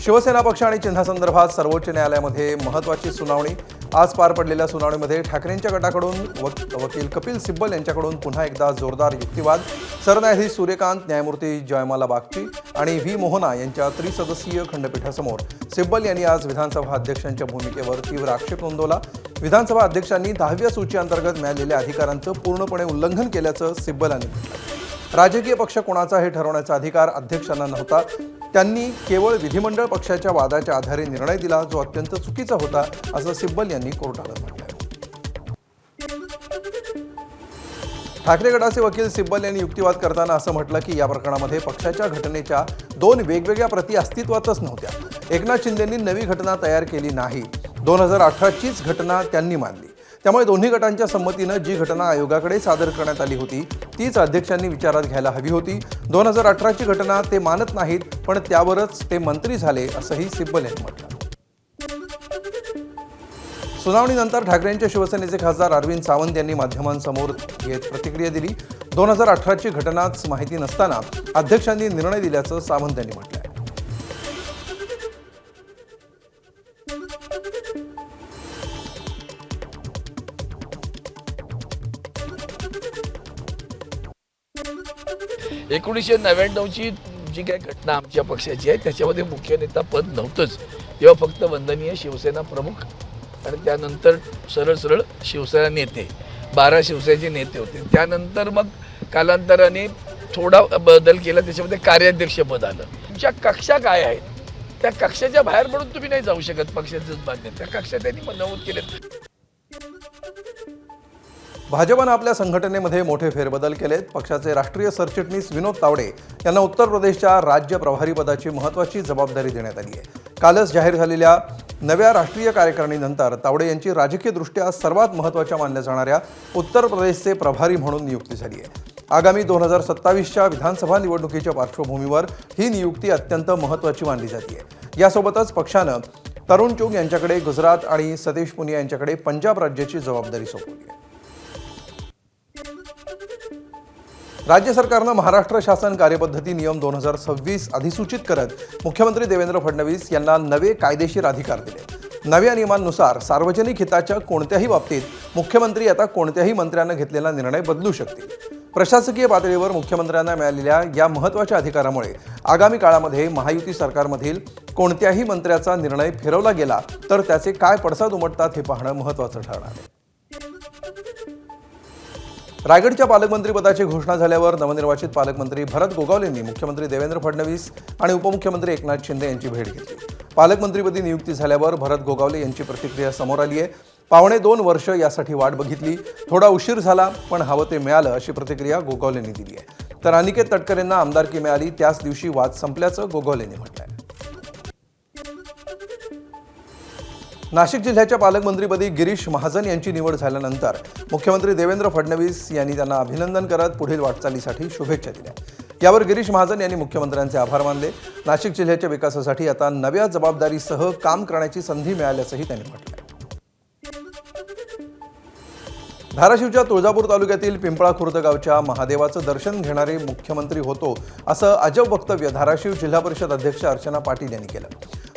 शिवसेना पक्ष आणि चिन्हासंदर्भात सर्वोच्च न्यायालयामध्ये महत्त्वाची सुनावणी। आज पार पडलेल्या सुनावणीमध्ये ठाकरेंच्या गटाकडून वकील कपिल सिब्बल यांच्याकडून पुन्हा एकदा जोरदार युक्तिवाद। सरन्यायाधीश सूर्यकांत, न्यायमूर्ती जयमाला बागची आणि व्ही मोहना यांच्या त्रिसदस्यीय खंडपीठासमोर सिब्बल यांनी आज विधानसभा अध्यक्षांच्या भूमिकेवर तीव्र आक्षेप नोंदवला। विधानसभा अध्यक्षांनी 10व्या सूचीअंतर्गत मिळालेल्या अधिकारांचं पूर्णपणे उल्लंघन केल्याचं सिब्बल यांनी म्हटलं। राजकीय पक्ष कोणाचा हे ठरवण्याचा अधिकार अध्यक्षांना नव्हता। त्यांनी केवळ विधिमंडळ पक्षाच्या वादाच्या आधारे निर्णय दिला, जो अत्यंत चुकीचा होता, असं सिब्बल यांनी कोर्टाला म्हटलं। ठाकरे गटाचे वकील सिब्बल यांनी युक्तिवाद करताना असं म्हटलं की या प्रकरणामध्ये पक्षाच्या घटनेच्या दोन वेगवेगळ्या प्रती अस्तित्वातच नव्हत्या। एकनाथ शिंदेंनी नवी घटना तयार केली नाही, 2018चीच घटना त्यांनी मानली। त्यामुळे दोन्ही गटांच्या संमतीनं जी घटना आयोगाकडे सादर करण्यात आली होती तीच अध्यक्षांनी विचारात घ्यायला हवी होती। 2018ची घटना ते मानत नाहीत, पण त्यावरच ते मंत्री झाले, असंही सिब्बल यांनी म्हटलं। सुनावणीनंतर ठाकरेंच्या शिवसेनेचे खासदार अरविंद सावंत यांनी माध्यमांसमोर येत प्रतिक्रिया दिली। 2018ची घटनाच माहिती नसताना अध्यक्षांनी निर्णय दिल्याचं सावंत यांनी म्हटलं। एकोणीसशे 99ची जी काही घटना आमच्या पक्षाची आहे त्याच्यामध्ये मुख्य नेता पद नव्हतंच। तेव्हा फक्त वंदनीय शिवसेना प्रमुख आणि त्यानंतर सरळ शिवसेना नेते, 12 शिवसेनेचे नेते होते। त्यानंतर मग कालांतराने थोडा बदल केला, त्याच्यामध्ये कार्याध्यक्ष पद आलं। तुमच्या कक्षा काय आहेत त्या कक्षाच्या बाहेर पडून तुम्ही नाही जाऊ शकत, पक्षाचंच बांधणे त्या कक्षा त्यांनी नमूद केलेत। भाजपनं आपल्या संघटनेमध्ये मोठे फेरबदल केलेत। पक्षाचे राष्ट्रीय सरचिटणीस विनोद तावडे यांना उत्तर प्रदेशच्या राज्य प्रभारीपदाची महत्त्वाची जबाबदारी देण्यात आली आहे। कालच जाहीर झालेल्या नव्या राष्ट्रीय कार्यकारिणीनंतर तावडे यांची राजकीयदृष्ट्या सर्वात महत्त्वाच्या मानल्या जाणाऱ्या उत्तर प्रदेशचे प्रभारी म्हणून नियुक्ती झाली आहे। आगामी 2027च्या विधानसभा निवडणुकीच्या पार्श्वभूमीवर ही नियुक्ती अत्यंत महत्त्वाची मानली जाते। यासोबतच पक्षानं तरुण चुग यांच्याकडे गुजरात आणि सतीश पुनिया यांच्याकडे पंजाब राज्याची जबाबदारी सोपवली आहे। राज्य सरकारनं महाराष्ट्र शासन कार्यपद्धती नियम 2026 अधिसूचित करत मुख्यमंत्री देवेंद्र फडणवीस यांना नवे कायदेशीर अधिकार दिले। नव्या नियमांनुसार सार्वजनिक हिताच्या कोणत्याही बाबतीत मुख्यमंत्री आता कोणत्याही मंत्र्यानं घेतलेला निर्णय बदलू शकतील। प्रशासकीय पातळीवर मुख्यमंत्र्यांना मिळालेल्या या महत्त्वाच्या अधिकारामुळे आगामी काळामध्ये महायुती सरकारमधील कोणत्याही मंत्र्याचा निर्णय फिरवला गेला तर त्याचे काय पडसाद उमटतात हे पाहणं महत्त्वाचं ठरणार आहे। रायगडच्या पालकमंत्रीपदाची घोषणा झाल्यावर नवनिर्वाचित पालकमंत्री भरत गोगावलेंनी मुख्यमंत्री देवेंद्र फडणवीस आणि उपमुख्यमंत्री एकनाथ शिंदे यांची भेट घेतली। पालकमंत्रीपदी नियुक्ती झाल्यावर भरत गोगावले यांची प्रतिक्रिया समोर आली आहे। 2.25 वर्ष यासाठी वाट बघितली, थोडा उशीर झाला पण हवं ते मिळालं, अशी प्रतिक्रिया गोगावलेंनी दिली आहे। तर अनिकेत तटकरेंना आमदारकी मिळाली, त्याच दिवशी वाद संपल्याचं गोगावलेंनी म्हटलं आहे। नाशिक जिल्ह्याच्या पालकमंत्रीपदी गिरीश महाजन यांची निवड झाल्यानंतर मुख्यमंत्री देवेंद्र फडणवीस यांनी त्यांना अभिनंदन करत पुढील वाटचालीसाठी शुभेच्छा दिल्या। यावर गिरीश महाजन यांनी मुख्यमंत्र्यांचे आभार मानले। नाशिक जिल्ह्याच्या विकासासाठी आता नव्या जबाबदारीसह काम करण्याची संधी मिळाल्याचंही त्यांनी म्हटलं। धाराशिवच्या तुळजापूर तालुक्यातील पिंपळा खुर्द गावच्या महादेवाचं दर्शन घेणारे मुख्यमंत्री होतो, असं अजब वक्तव्य धाराशिव जिल्हा परिषद अध्यक्ष अर्चना पाटील यांनी केलं।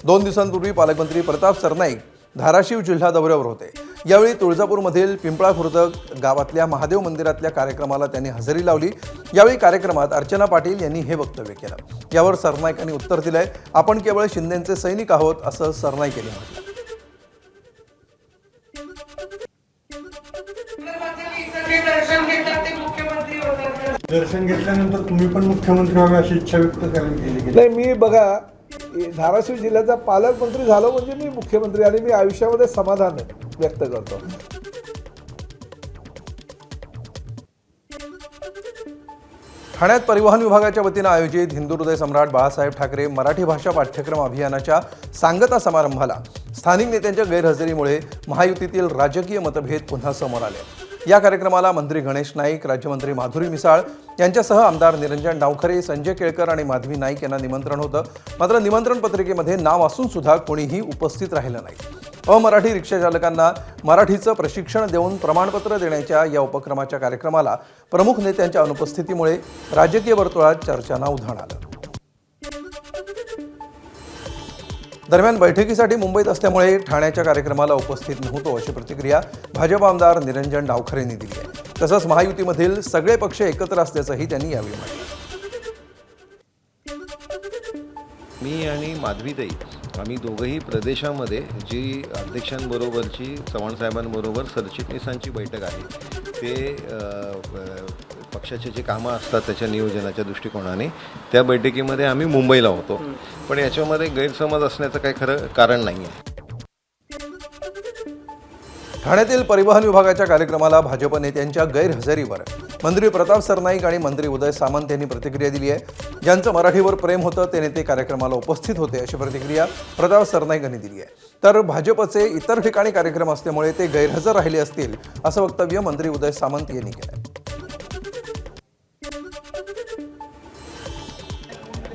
2 दिवसांपूर्वी पालकमंत्री प्रताप सरनाईक धाराशिव जिल्हा दौऱ्यावर होते। यावेळी तुळजापूरमधील पिंपळा खुर्द गावातल्या महादेव मंदिरातल्या कार्यक्रमाला त्यांनी हजेरी लावली। यावेळी कार्यक्रमात अर्चना पाटील यांनी हे वक्तव्य केलं। यावर सरनाईकांनी उत्तर दिलंय, आपण केवळ शिंदेंचे सैनिक आहोत, असं सरनाईक यांनी म्हटलं। दर्शन घेतल्यानंतर तुम्ही पण मुख्यमंत्री व्हावे अशी इच्छा व्यक्त केली? नाही, मी बघा धाराशिव जिल्ह्याचा पालकमंत्री झालो म्हणजे मी मुख्यमंत्री आणि मी आयुष्यामध्ये समाधान व्यक्त करतो। ठाण्यात परिवहन विभागाच्या वतीनं आयोजित हिंदू हृदय सम्राट बाळासाहेब ठाकरे मराठी भाषा पाठ्यक्रम अभियानाच्या सांगता समारंभाला स्थानिक नेत्यांच्या गैरहजेरीमुळे महायुतीतील राजकीय मतभेद पुन्हा समोर आले। या कार्यक्रमाला मंत्री गणेश नाईक, राज्यमंत्री माधुरी मिसाळ यांच्यासह आमदार निरंजन डावखरे, संजय केळकर आणि माधवी नाईक यांना निमंत्रण होतं। मात्र निमंत्रण पत्रिकेमध्ये नाव असून सुद्धा कोणीही उपस्थित राहिलं नाही। अमराठी रिक्षा चालकांना मराठीचं प्रशिक्षण देऊन प्रमाणपत्र देण्याच्या या उपक्रमाच्या कार्यक्रमाला प्रमुख नेत्यांच्या अनुपस्थितीमुळे राजकीय वर्तुळात चर्चांना उधाण आलं। दरम्यान बैठकीसाठी मुंबईत असल्यामुळे ठाण्याच्या कार्यक्रमाला उपस्थित नव्हतो अशी प्रतिक्रिया भाजप आमदार निरंजन डावखरेंनी दिली आहे. तसंच महायुतीमधील सगळे पक्ष एकत्र असल्याचंही त्यांनी यावेळी म्हटलं. मी आणि माधवीताई आम्ही दोघंही प्रदेशामध्ये जी अध्यक्षांबरोबरची चव्हाण साहेबांबरोबर सरचिटणीसांची बैठक आहे ते पक्षाचे जे कामं असतात त्याच्या नियोजनाच्या दृष्टिकोनाने त्या बैठकीमध्ये आम्ही मुंबईला होतो. पण याच्यामध्ये गैरसमज असण्याचं काही खरं कारण नाही आहे. ठाण्यातील परिवहन विभागाच्या कार्यक्रमाला भाजप नेत्यांच्या गैरहजेरीवर मंत्री प्रताप सरनाईक आणि मंत्री उदय सामंत यांनी प्रतिक्रिया दिली आहे. ज्यांचं मराठीवर प्रेम होतं ते नेते कार्यक्रमाला उपस्थित होते अशी प्रतिक्रिया प्रताप सरनाईक यांनी दिली आहे. तर भाजपचे इतर ठिकाणी कार्यक्रम असल्यामुळे ते गैरहजर राहिले असतील असं वक्तव्य मंत्री उदय सामंत यांनी केलं.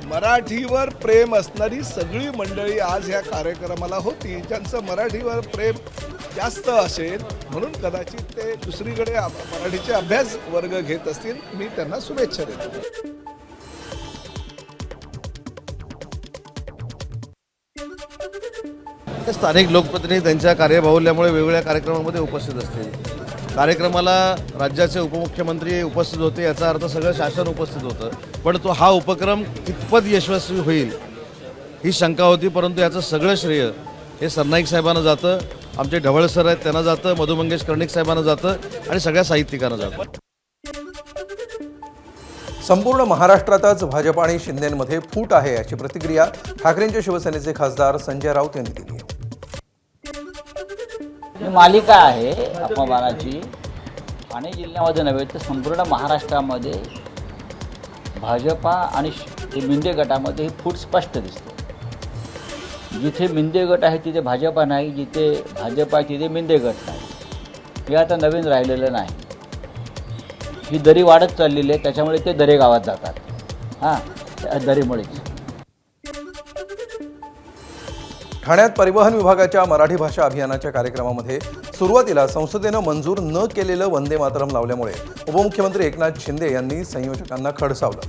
मराठीवर प्रेम असणारी सगळी मंडळी आज ह्या कार्यक्रमाला होती. ज्यांचं मराठीवर प्रेम जास्त असेल म्हणून कदाचित ते दुसरीकडे मराठीचे अभ्यास वर्ग घेत असतील. मी त्यांना शुभेच्छा देतो. स्थानिक लोकप्रतिनिधी त्यांच्या कार्यबाहुल्यामुळे वेगवेगळ्या कार्यक्रमामध्ये उपस्थित असतील. कार्यक्रमाला राज्याचे उपमुख्यमंत्री उपस्थित होते याचा अर्थ सगळं शासन उपस्थित होतं. पण हा उपक्रम कितपत यशस्वी होईल ही शंका होती. परंतु याचं सगळं श्रेय हे सरनाईक साहेबांना जातं, आमचे ढवळ सर आहेत त्यांना जातं, मधु मंगेश कर्णिक साहेबांना जातं आणि सगळ्या साहित्यिकांना जातं. संपूर्ण महाराष्ट्रातच भाजप आणि शिंदेमध्ये फूट आहे अशी प्रतिक्रिया ठाकरेंच्या शिवसेनेचे खासदार संजय राऊत यांनी दिली आहे. ही मालिका आहे अपमानाची. ठाणे जिल्ह्यामध्ये नव्हे तर संपूर्ण महाराष्ट्रामध्ये भाजपा आणि मिंदे गटामध्ये ही फूट स्पष्ट दिसते. जिथे मिंदे गट आहे तिथे भाजपा नाही, जिथे भाजपा आहे तिथे मिंदे गट नाही. हे आता नवीन राहिलेलं नाही. ही दरी वाढत चाललेली आहे, त्याच्यामुळे ते दरे गावात जातात. त्या दरीमुळेच ठाण्यात परिवहन विभागाच्या मराठी भाषा अभियानाच्या कार्यक्रमामध्ये सुरुवातीला संसदेनं मंजूर न केलेलं वंदे मातरम लावल्यामुळे उपमुख्यमंत्री एकनाथ शिंदे यांनी संयोजकांना खडसावलं.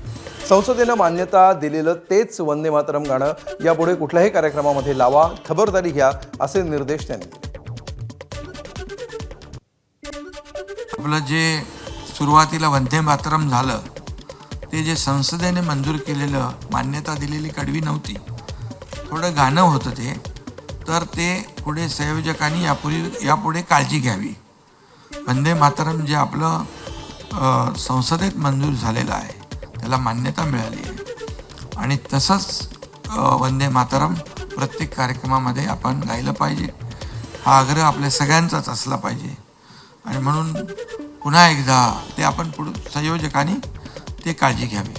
संसदेनं मान्यता दिलेलं तेच वंदे मातरम गाणं यापुढे कुठल्याही कार्यक्रमामध्ये लावा, खबरदारी घ्या असे निर्देश त्यांनी दिले. आपलं जे सुरुवातीला वंदे मातरम झालं ते जे संसदेने मंजूर केलेलं मान्यता दिलेली कडवी नव्हती, थोडं गाणं होतं ते. तर ते पुढे संयोजकांनी यापुढे काळजी घ्यावी. वंदे मातरम जे आपलं संसदेत मंजूर झालेलं आहे त्याला मान्यता मिळाली आहे आणि तसंच वंदे मातरम प्रत्येक कार्यक्रमामध्ये आपण गायलं पाहिजे. हा आग्रह आपल्या सगळ्यांचाच असला पाहिजे आणि म्हणून पुन्हा एकदा ते आपण संयोजकांनी ते काळजी घ्यावी.